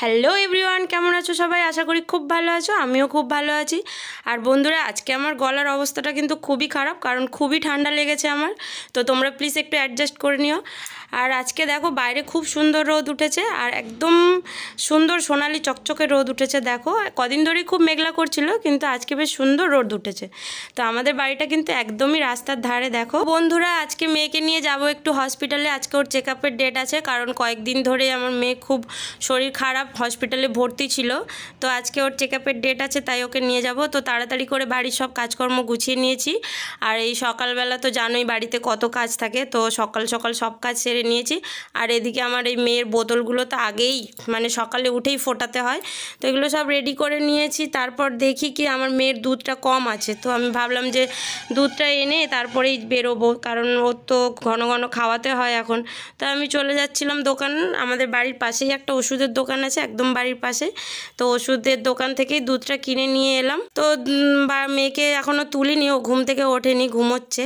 Hello everyone, কেমন আছো সবাই? আশা করি খুব ভালো আছো, আমিও খুব ভালো আছি। আর বন্ধুরা, আজকে আমার গলার অবস্থাটা কিন্তু খুবই খারাপ, কারণ খুবই ঠান্ডা লেগেছে আমার। তো তোমরা প্লিজ একটু অ্যাডজাস্ট করে নিও। আর আজকে দেখো বাইরে খুব সুন্দর রোদ উঠেছে, আর একদম সুন্দর সোনালি চকচকে রোদ উঠেছে। দেখো কদিন ধরেই খুব মেঘলা করছিল, কিন্তু আজকে বেশ সুন্দর রোদ উঠেছে। তো আমাদের বাড়িটা কিন্তু একদমই রাস্তার ধারে। দেখো বন্ধুরা, আজকে মেয়েকে নিয়ে যাব একটু হসপিটালে। আজকে ওর চেক আপের ডেট আছে, কারণ কয়েকদিন ধরে আমার মেয়ে খুব শরীর খারাপ, হসপিটালে ভর্তি ছিল। তো আজকে ওর চেক আপের ডেট আছে, তাই ওকে নিয়ে যাব। তো তাড়াতাড়ি করে বাড়ির সব কাজকর্ম গুছিয়ে নিয়েছি। আর এই সকালবেলা তো জানোই বাড়িতে কত কাজ থাকে, তো সকাল সকাল সব কাজ সেরে নিয়েছি। আর এদিকে আমার এই মেয়ের বোতলগুলো তো আগেই মানে সকালে উঠেই ফোটাতে হয়, তো এগুলো সব রেডি করে নিয়েছি। তারপর দেখি কি আমার মেয়ের দুধটা কম আছে, তো আমি ভাবলাম যে দুধটা এনে তারপরেই বেরোবো, কারণ ওর তো ঘন ঘন খাওয়াতে হয় এখন। তো আমি চলে যাচ্ছিলাম দোকান, আমাদের বাড়ির পাশেই একটা ওষুধের দোকান আছে, একদম বাড়ির পাশে। তো ওষুধের দোকান থেকেই দুধটা কিনে নিয়ে এলাম। তো মেয়েকে এখনও তুলিনি, ও ঘুম থেকে ওঠেনি, ঘুমোচ্ছে।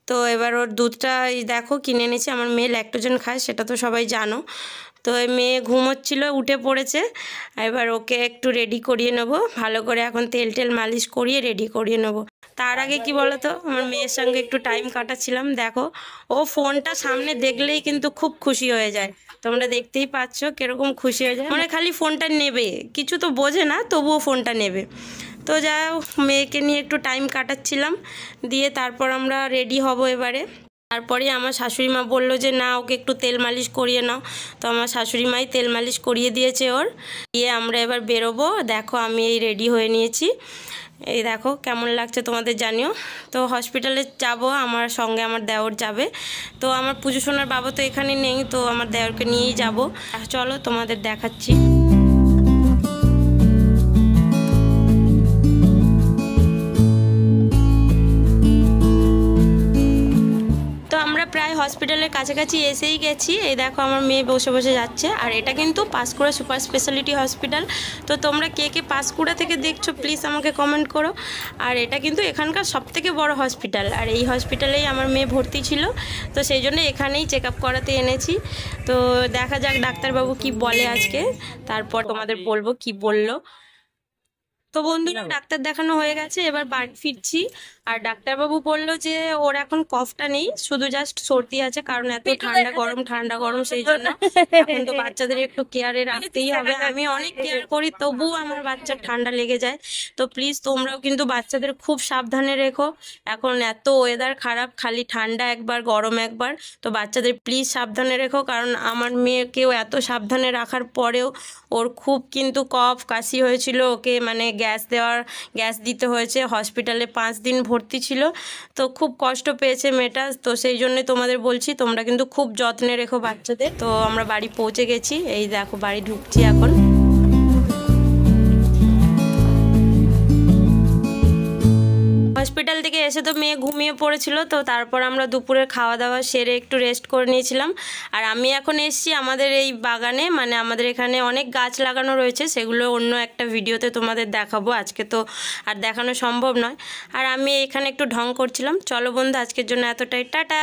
তো এবার ওর দুধটা দেখো কিনে এনেছি। আমার মেয়ে ল্যাকটোজেন খায়, সেটা তো সবাই জানো। তো মেয়ে ঘুমোচ্ছিল, উঠে পড়েছে। এবার ওকে একটু রেডি করিয়ে নেবো ভালো করে, এখন তেল টেল মালিশ করিয়ে রেডি করিয়ে নেবো। তার আগে কি বলতো, আমার মেয়ের সঙ্গে একটু টাইম কাটাচ্ছিলাম। দেখো ও ফোনটা সামনে দেখলেই কিন্তু খুব খুশি হয়ে যায়, তোমরা দেখতেই পাচ্ছ কিরকম খুশি হয়ে যায়, মানে খালি ফোনটা নেবে, কিছু তো বোঝে না তবুও ফোনটা নেবে। তো যাই হোক, মেয়েকে নিয়ে একটু টাইম কাটাচ্ছিলাম, দিয়ে তারপর আমরা রেডি হব এবারে। তারপরে আমার শাশুড়ি মা বললো যে না, ওকে একটু তেল মালিশ করিয়ে নাও। তো আমার শাশুড়ি মাই তেল মালিশ করিয়ে দিয়েছে ওর। দিয়ে আমরা এবার বেরোবো। দেখো আমি এই রেডি হয়ে নিয়েছি, এই দেখো কেমন লাগছে তোমাদের জানিও। তো হসপিটালে যাব, আমার সঙ্গে আমার দেওর যাবে। তো আমার পুজো সোনার বাবা তো এখানে নেই, তো আমার দেওরকে নিয়েই যাব। চলো তোমাদের দেখাচ্ছি। আমরা প্রায় হসপিটালের কাছাকাছি এসেই গেছি। এই দেখো আমার মেয়ে বসে বসে যাচ্ছে। আর এটা কিন্তু পাঁশকুড়া সুপার স্পেশালিটি হসপিটাল। তো তোমরা কে কে পাঁশকুড়া থেকে দেখছো প্লিজ আমাকে কমেন্ট করো। আর এটা কিন্তু এখানকার সবথেকে বড় হসপিটাল, আর এই হসপিটালেই আমার মেয়ে ভর্তি ছিল, তো সেই জন্য এখানেই চেক আপ করাতে এনেছি। তো দেখা যাক ডাক্তারবাবু কি বলে আজকে, তারপর তোমাদের বলবো কি বললো। তো বন্ধুরা, ডাক্তার দেখানো হয়ে গেছে, এবার বাড়ি ফিরছি। আর ডাক্তারবাবু বললো যে ওর এখন কফটা নেই, শুধু জাস্ট সর্দি আছে, কারণ এত ঠান্ডা গরম সেই জন্য এখন তো বাচ্চাদের একটু কেয়ারে রাখতেই হবে। আমি অনেক কেয়ার করি, তবুও আমার বাচ্চার ঠান্ডা লেগে যায়। তো প্লিজ তোমরাও কিন্তু বাচ্চাদের খুব সাবধানে রেখো, এখন এত ওয়েদার খারাপ, খালি ঠান্ডা একবার গরম একবার। তো বাচ্চাদের প্লিজ সাবধানে রেখো, কারণ আমার মেয়েকেও এত সাবধানে রাখার পরেও ওর খুব কিন্তু কফ কাশি হয়েছিল, ওকে মানে গ্যাস দিতে হয়েছে, হসপিটালে 5 দিন ভর্তি ছিল। তো খুব কষ্ট পেয়েছে মেয়েটা। তো সেই জন্য তোমাদের বলছি, তোমরা কিন্তু খুব যত্নে রেখো বাচ্চাদের। তো আমরা বাড়ি পৌঁছে গেছি, এই দেখো বাড়ি ঢুকছি এখন। হসপিটাল থেকে এসে তো মেয়ে ঘুমিয়ে পড়েছিল, তো তারপর আমরা দুপুরের খাওয়া দাওয়া সেরে একটু রেস্ট করে নিয়েছিলাম। আর আমি এখন এসেছি আমাদের এই বাগানে, মানে আমাদের এখানে অনেক গাছ লাগানো রয়েছে, সেগুলো অন্য একটা ভিডিওতে তোমাদের দেখাবো, আজকে তো আর দেখানো সম্ভব নয়। আর আমি এখানে একটু ঢং করছিলাম। চলো বন্ধু, আজকের জন্য এতটাই, টাটা।